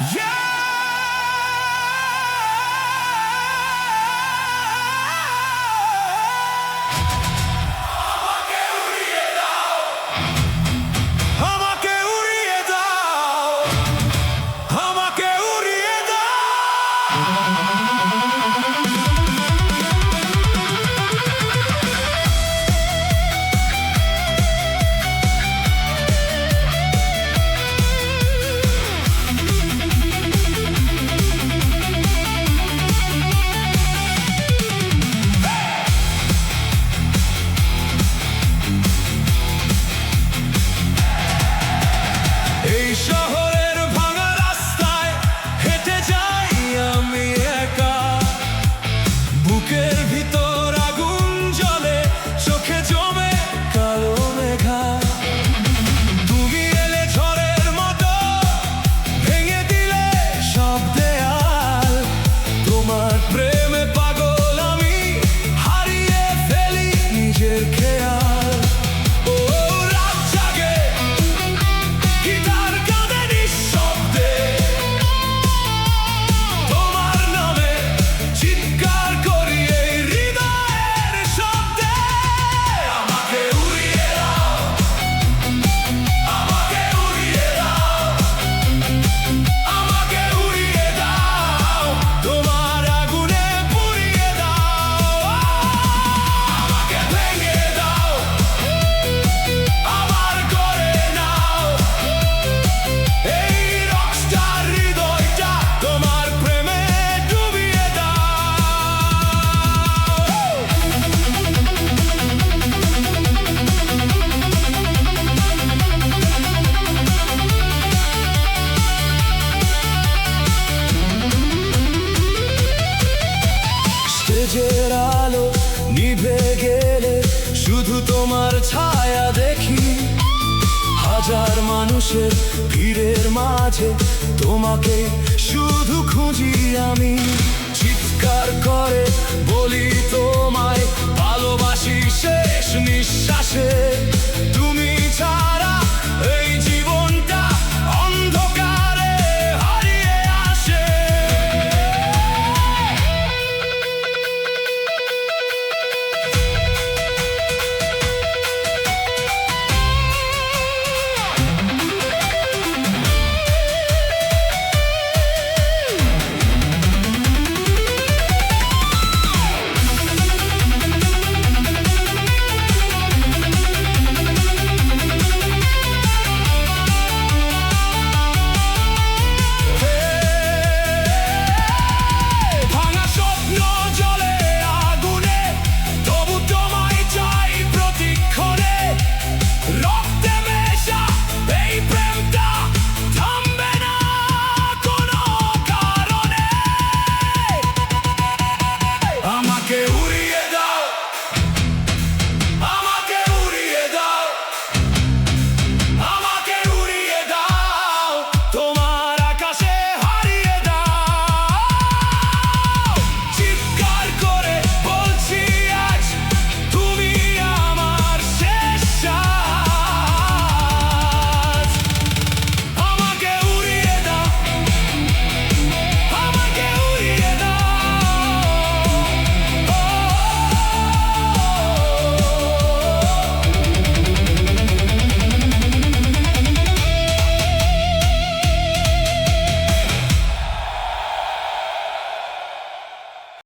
আমাকে উড়িয়ে দাও, আমাকে উড়িয়ে এই শহরের ভাঙা রাস্তায় হেঁটে যাই আমি একা, বুকের ভিতর আগুন জ্বলে, চোখে জমে কালো মেঘা। তুমি এলে ঝড়ের মতো, ভেঙে দিলে সব দেয়াল। তোমার প্রেমে পাগল আমি, হারিয়ে ফেলি নিজের খেয়াল। ও রাত জাগে, গিটার কাঁদে নিঃশব্দে, তোমার নামে চিৎকার করি এই হৃদয়ের শব্দে। আমাকে উড়িয়ে দাও, আমাকে উড়িয়ে দাও, আমাকে উড়িয়ে দাও, তোমার আগুনে পুড়িয়ে দাও। আমাকে ভেঙে দাও, আমার করে নাও, এই রকস্টার হৃদয়টা তোমার প্রেমে ডুবিয়ে দাও। স্টেজের আলো নিভে গেলে শুধু তোমার ছায়া দেখি, হাজার মানুষের ভিড়ের মাঝে তোমাকে শুধু খুঁজি আমি। চিৎকার করে বলি তোমায় ভালোবাসি শেষ নিঃশ্বাসে, তুমি ছাড়া